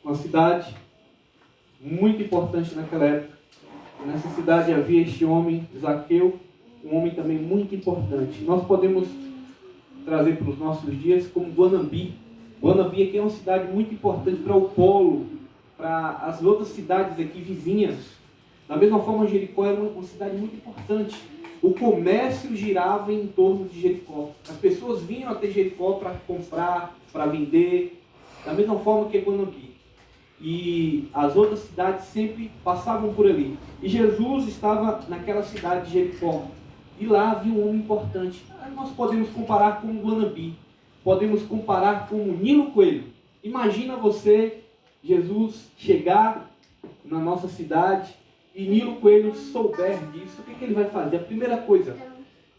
Uma cidade muito importante naquela época. Nessa cidade havia este homem, Zaqueu, um homem também muito importante. Nós podemos trazer para os nossos dias como Guanambi. Guanambi aqui é uma cidade muito importante para o polo, para as outras cidades aqui vizinhas. Da mesma forma, Jericó era uma cidade muito importante. O comércio girava em torno de Jericó. As pessoas vinham até Jericó para comprar, para vender, da mesma forma que Guanambi. E as outras cidades sempre passavam por ali. E Jesus estava naquela cidade de Jericó. E lá havia um homem importante. Nós podemos comparar com Guanambi. Podemos comparar com o Nilo Coelho. Imagina você, Jesus, chegar na nossa cidade e Nilo Coelho souber disso. O que ele vai fazer? A primeira coisa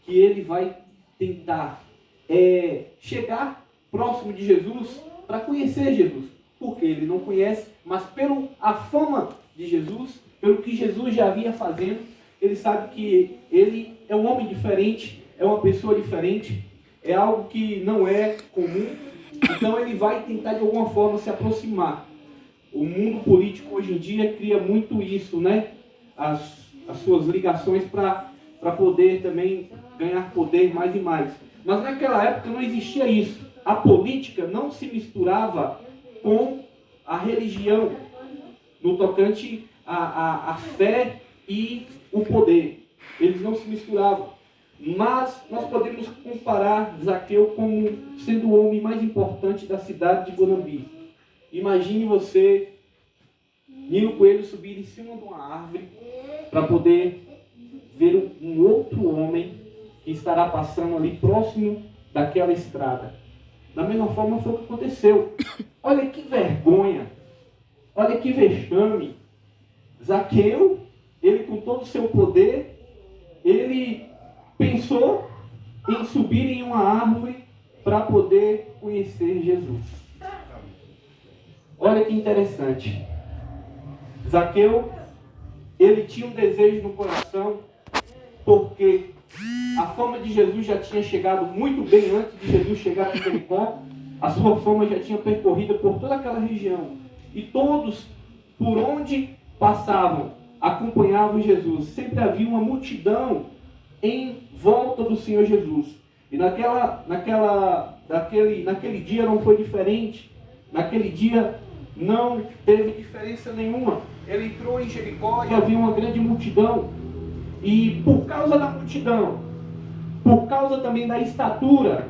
que ele vai tentar é chegar próximo de Jesus para conhecer Jesus. Porque ele não conhece, mas pela fama de Jesus, pelo que Jesus já havia fazendo, ele sabe que ele é um homem diferente, é uma pessoa diferente, é algo que não é comum. Então ele vai tentar de alguma forma se aproximar. O mundo político hoje em dia cria muito isso, né? As suas ligações para poder também ganhar poder mais e mais. Mas naquela época não existia isso. A política não se misturava com a religião, no tocante à fé e o poder. Eles não se misturavam. Mas nós podemos comparar Zaqueu como sendo o homem mais importante da cidade de Guanambi. Imagine você, Nilo Coelho, subir em cima de uma árvore para poder ver um outro homem que estará passando ali próximo daquela estrada. Da mesma forma foi o que aconteceu. Olha que vergonha, olha que vexame. Zaqueu, ele com todo o seu poder, ele pensou em subir em uma árvore para poder conhecer Jesus. Olha que interessante. Zaqueu, ele tinha um desejo no coração, porque a fama de Jesus já tinha chegado muito bem antes de Jesus chegar a Jericó. A sua fama já tinha percorrido por toda aquela região. E todos, por onde passavam, acompanhavam Jesus. Sempre havia uma multidão em volta do Senhor Jesus. E naquele dia não foi diferente. Naquele dia não teve diferença nenhuma. Ele entrou em Jericó e havia uma grande multidão. E por causa da multidão, por causa também da estatura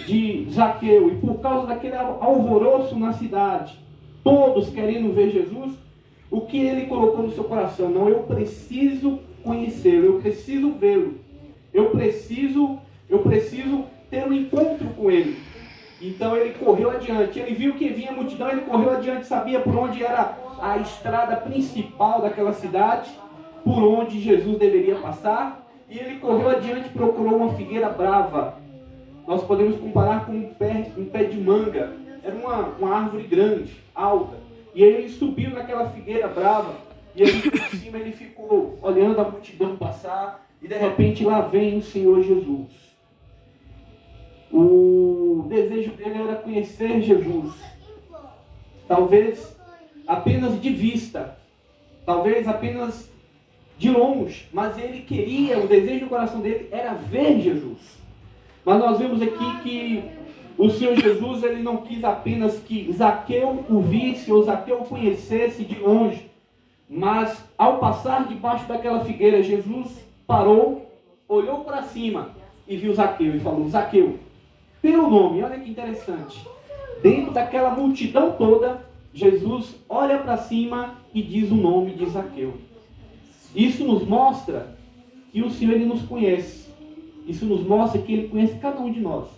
de Zaqueu e por causa daquele alvoroço na cidade, todos querendo ver Jesus, o que ele colocou no seu coração? Não, eu preciso conhecê-lo, eu preciso vê-lo, eu preciso ter um encontro com ele. Então ele correu adiante, ele viu que vinha a multidão, ele correu adiante, sabia por onde era a estrada principal daquela cidade, por onde Jesus deveria passar, e ele correu adiante e procurou uma figueira brava. Nós podemos comparar com um pé de manga. Era uma árvore grande, alta. E aí ele subiu naquela figueira brava, e ali por cima ele ficou olhando a multidão passar, e de repente lá vem o Senhor Jesus. O desejo dele era conhecer Jesus. Talvez apenas de vista, talvez apenas de longe, mas ele queria, o desejo do coração dele era ver Jesus. Mas nós vemos aqui que o Senhor Jesus, ele não quis apenas que Zaqueu o visse ou Zaqueu o conhecesse de longe, mas ao passar debaixo daquela figueira, Jesus parou, olhou para cima e viu Zaqueu e falou: Zaqueu, pelo nome. Olha que interessante, dentro daquela multidão toda, Jesus olha para cima e diz o nome de Zaqueu. Isso nos mostra que o Senhor, ele nos conhece. Isso nos mostra que ele conhece cada um de nós.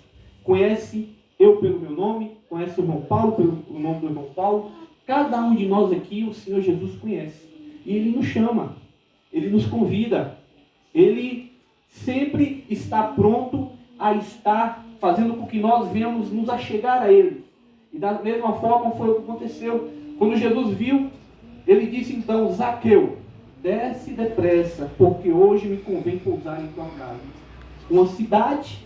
Conhece eu pelo meu nome, conhece o irmão Paulo pelo nome do irmão Paulo. Cada um de nós aqui o Senhor Jesus conhece. E ele nos chama, ele nos convida. Ele sempre está pronto a estar fazendo com que nós venhamos nos achegar a ele. E da mesma forma foi o que aconteceu. Quando Jesus viu, ele disse então: Zaqueu, desce depressa, porque hoje me convém pousar em tua casa. Uma cidade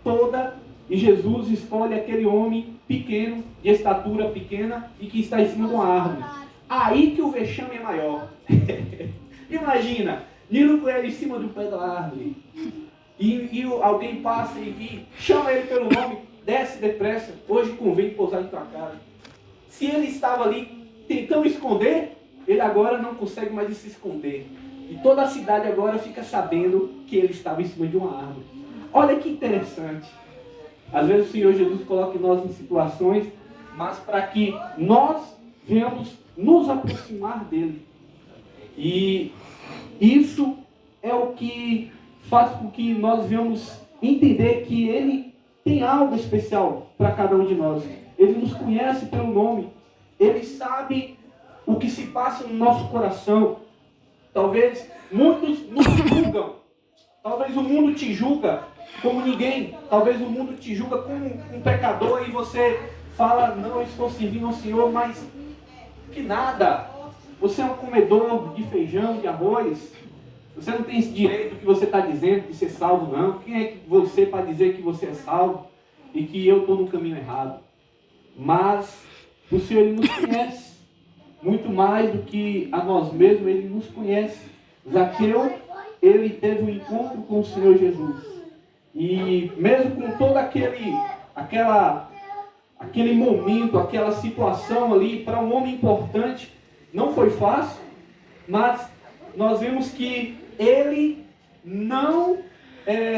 toda, e Jesus escolhe aquele homem pequeno, de estatura pequena, e que está em cima de uma árvore. Aí que o vexame é maior. Imagina, Nilo Coelho em cima do pé da árvore. E alguém passa e chama ele pelo nome, desce depressa, hoje convém pousar em tua casa. Se ele estava ali tentando esconder, ele agora não consegue mais se esconder. E toda a cidade agora fica sabendo que ele estava em cima de uma árvore. Olha que interessante. Às vezes o Senhor Jesus coloca nós em situações, mas para que nós venhamos nos aproximar dele. E isso é o que faz com que nós venhamos entender que ele tem algo especial para cada um de nós. Ele nos conhece pelo nome. Ele sabe o que se passa no nosso coração. Talvez muitos nos julgam. Talvez o mundo te julga como ninguém. Talvez o mundo te julga como um pecador e você fala, não, eu estou servindo ao Senhor, mas que nada. Você é um comedor de feijão, de arroz. Você não tem esse direito que você está dizendo de ser salvo, não. Quem é você para dizer que você é salvo e que eu estou no caminho errado? Mas o Senhor, Ele nos conhece. Muito mais do que a nós mesmos, Ele nos conhece. Zaqueu, ele teve um encontro com o Senhor Jesus. E mesmo com todo aquele momento, aquela situação ali, para um homem importante, não foi fácil, mas nós vemos que ele não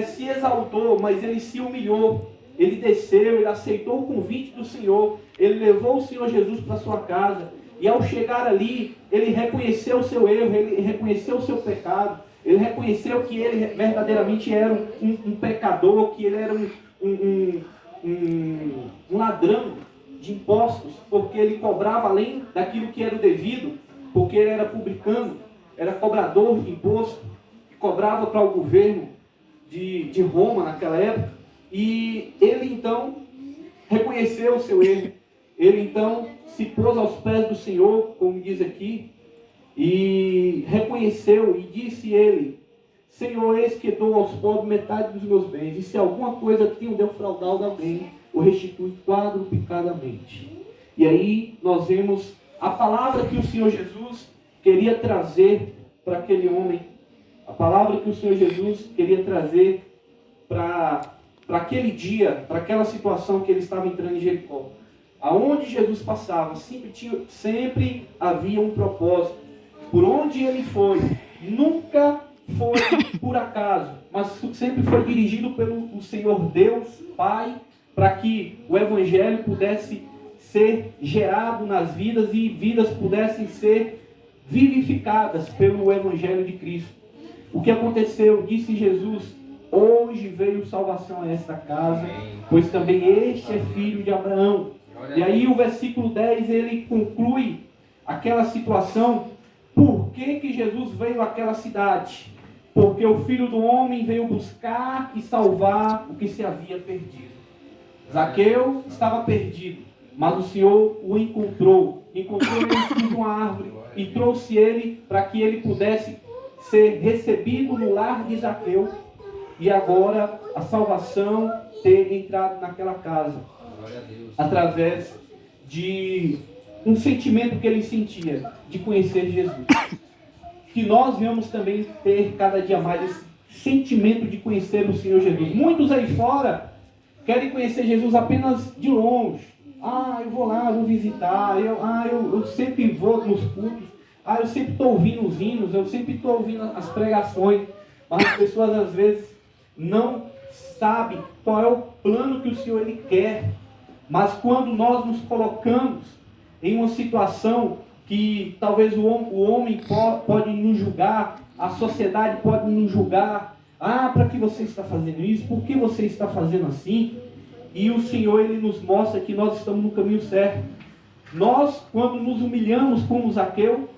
se exaltou, mas ele se humilhou. Ele desceu, ele aceitou o convite do Senhor, ele levou o Senhor Jesus para sua casa. E ao chegar ali, ele reconheceu o seu erro, ele reconheceu o seu pecado, ele reconheceu que ele verdadeiramente era um pecador, que ele era um ladrão de impostos, porque ele cobrava além daquilo que era o devido, porque ele era publicano, era cobrador de imposto, cobrava para o governo de Roma naquela época. E ele então reconheceu o seu erro. Ele então se pôs aos pés do Senhor, como diz aqui, e reconheceu e disse ele: Senhor, eis que dou aos pobres metade dos meus bens, e se alguma coisa tenho defraudado alguém, o restitui quadruplicadamente. E aí nós vemos a palavra que o Senhor Jesus queria trazer para aquele homem, a palavra que o Senhor Jesus queria trazer para aquele dia, para aquela situação que ele estava entrando em Jericó. Aonde Jesus passava, sempre havia um propósito. Por onde ele foi, nunca foi por acaso, mas sempre foi dirigido pelo Senhor Deus, Pai, para que o Evangelho pudesse ser gerado nas vidas e vidas pudessem ser vivificadas pelo Evangelho de Cristo. O que aconteceu? Disse Jesus: hoje veio salvação a esta casa, pois também este é filho de Abraão. E aí o versículo 10, ele conclui aquela situação. Por que Jesus veio àquela cidade? Porque o Filho do Homem veio buscar e salvar o que se havia perdido. Zaqueu estava perdido, mas o Senhor o encontrou ele em cima de uma árvore e trouxe ele para que ele pudesse ser recebido no lar de Zaqueu. E agora a salvação ter entrado naquela casa, através de um sentimento que ele sentia de conhecer Jesus. Que nós venhamos também ter cada dia mais esse sentimento de conhecer o Senhor Jesus. Muitos aí fora querem conhecer Jesus apenas de longe. Eu vou lá, vou visitar. Eu sempre vou nos cultos. Eu sempre estou ouvindo os hinos. Eu sempre estou ouvindo as pregações. Mas as pessoas às vezes não sabem qual é o plano que o Senhor Ele quer. Mas quando nós nos colocamos em uma situação que talvez o homem pode nos julgar, a sociedade pode nos julgar, para que você está fazendo isso? Por que você está fazendo assim? E o Senhor, Ele nos mostra que nós estamos no caminho certo. Nós, quando nos humilhamos como Zaqueu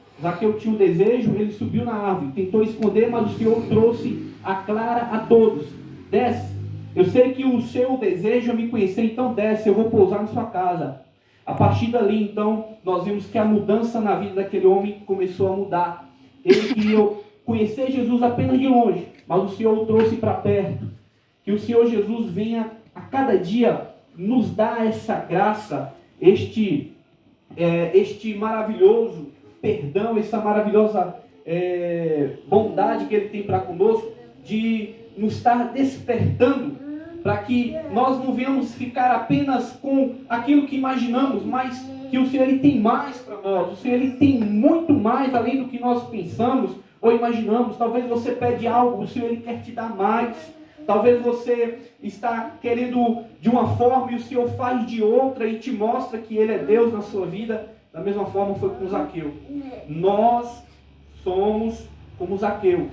tinha um desejo, ele subiu na árvore, tentou esconder, mas o Senhor trouxe a clara a todos: desce, eu sei que o seu desejo é me conhecer, então desce, eu vou pousar na sua casa. A partir dali, então, nós vimos que a mudança na vida daquele homem começou a mudar. Ele queria conhecer Jesus apenas de longe, mas o Senhor o trouxe para perto. Que o Senhor Jesus venha a cada dia nos dá essa graça, este maravilhoso perdão, essa maravilhosa bondade que Ele tem para conosco, de nos estar despertando, para que nós não venhamos ficar apenas com aquilo que imaginamos, mas que o Senhor Ele tem mais para nós. O Senhor Ele tem muito mais além do que nós pensamos ou imaginamos. Talvez você pede algo, o Senhor Ele quer te dar mais. Talvez você está querendo de uma forma e o Senhor faz de outra e te mostra que Ele é Deus na sua vida. Da mesma forma foi com Zaqueu. Nós somos como Zaqueu.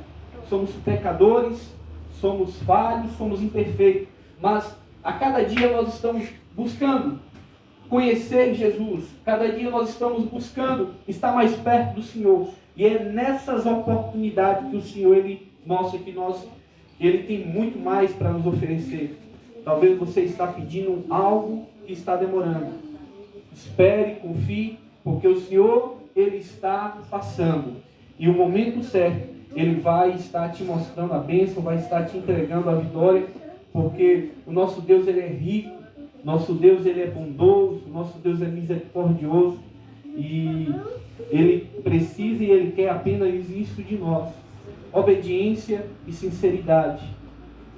Somos pecadores, somos falhos, somos imperfeitos. Mas a cada dia nós estamos buscando conhecer Jesus. Cada dia nós estamos buscando estar mais perto do Senhor. E é nessas oportunidades que o Senhor Ele mostra que Ele tem muito mais para nos oferecer. Talvez você está pedindo algo que está demorando. Espere, confie, porque o Senhor Ele está passando. E o momento certo, Ele vai estar te mostrando a bênção, vai estar te entregando a vitória, porque o nosso Deus Ele é rico, nosso Deus Ele é bondoso, nosso Deus é misericordioso, e Ele precisa e Ele quer apenas isso de nós: obediência e sinceridade,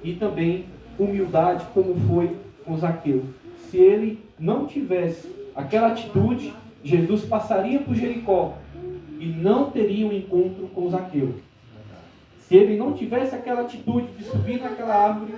e também humildade, como foi com Zaqueu. Se ele não tivesse aquela atitude, Jesus passaria por Jericó e não teria um encontro com Zaqueu. Se ele não tivesse aquela atitude de subir naquela árvore,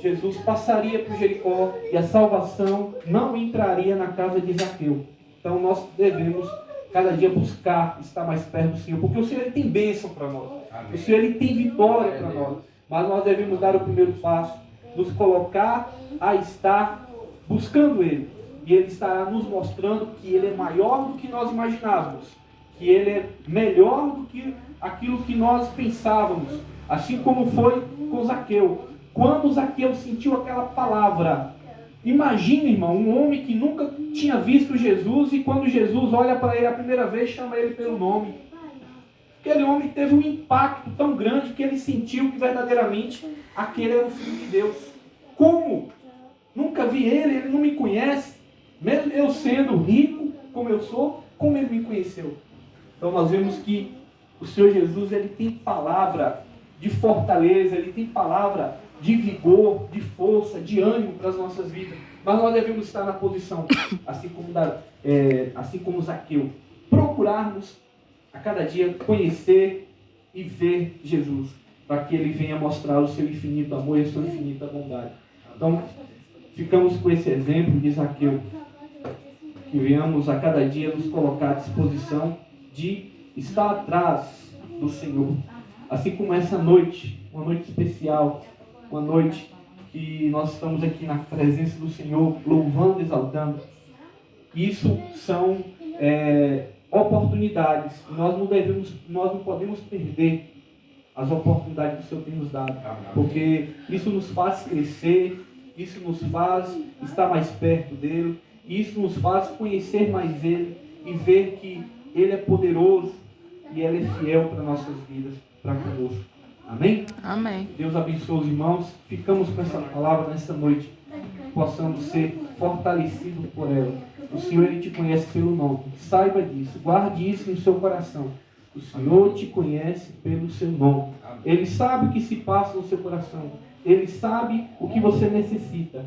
Jesus passaria por Jericó e a salvação não entraria na casa de Zaqueu. Então nós devemos cada dia buscar estar mais perto do Senhor, porque o Senhor Ele tem bênção para nós. Amém. O Senhor Ele tem vitória para nós. Mas nós devemos dar o primeiro passo, nos colocar a estar buscando Ele. E Ele estará nos mostrando que Ele é maior do que nós imaginávamos, que Ele é melhor do que aquilo que nós pensávamos, assim como foi com Zaqueu. Quando Zaqueu sentiu aquela palavra, imagina, irmão, um homem que nunca tinha visto Jesus, e quando Jesus olha para ele a primeira vez, chama ele pelo nome. Aquele homem teve um impacto tão grande que ele sentiu que verdadeiramente aquele era o Filho de Deus. Como? Nunca vi ele não me conhece. Mesmo eu sendo rico como eu sou, como ele me conheceu? Então nós vemos que o Senhor Jesus, ele tem palavra de fortaleza, ele tem palavra de vigor, de força, de ânimo para as nossas vidas. Mas nós devemos estar na posição, assim como Zaqueu, procurarmos a cada dia conhecer e ver Jesus, para que Ele venha mostrar o seu infinito amor e a sua infinita bondade. Então, ficamos com esse exemplo de Zaqueu, que venhamos a cada dia nos colocar à disposição de estar atrás do Senhor. Assim como essa noite, uma noite especial, uma noite que nós estamos aqui na presença do Senhor, louvando, exaltando. Isso são oportunidades. Nós não podemos perder as oportunidades que o Senhor tem nos dado, porque isso nos faz crescer, isso nos faz estar mais perto dele, isso nos faz conhecer mais Ele e ver que Ele é poderoso e Ele é fiel para nossas vidas, para conosco. Amém? Amém. Deus abençoe os irmãos. Ficamos com essa palavra nessa noite. Possamos ser fortalecidos por ela. O Senhor, Ele te conhece pelo nome. Saiba disso. Guarde isso no seu coração. O Senhor te conhece pelo seu nome. Ele sabe o que se passa no seu coração. Ele sabe o que você necessita.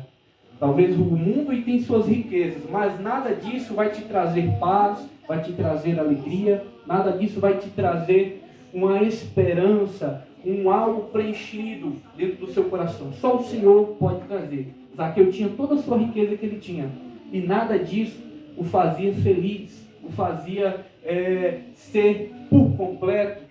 Talvez o mundo tem suas riquezas, mas nada disso vai te trazer paz, vai te trazer alegria. Nada disso vai te trazer uma esperança, um algo preenchido dentro do seu coração. Só o Senhor pode trazer. Zaqueu tinha toda a sua riqueza que ele tinha, e nada disso o fazia feliz, o fazia ser por completo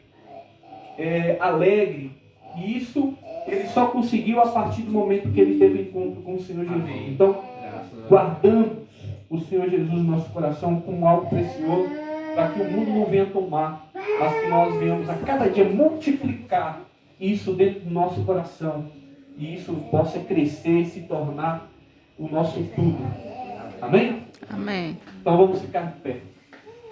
alegre. E isso ele só conseguiu a partir do momento que ele teve encontro com o Senhor Jesus. Amém. Então, guardamos o Senhor Jesus no nosso coração como algo precioso, para que o mundo não venha tomar, mas que nós venhamos a cada dia multiplicar isso dentro do nosso coração, e isso possa crescer e se tornar o nosso tudo. Amém? Amém. Então vamos ficar de pé.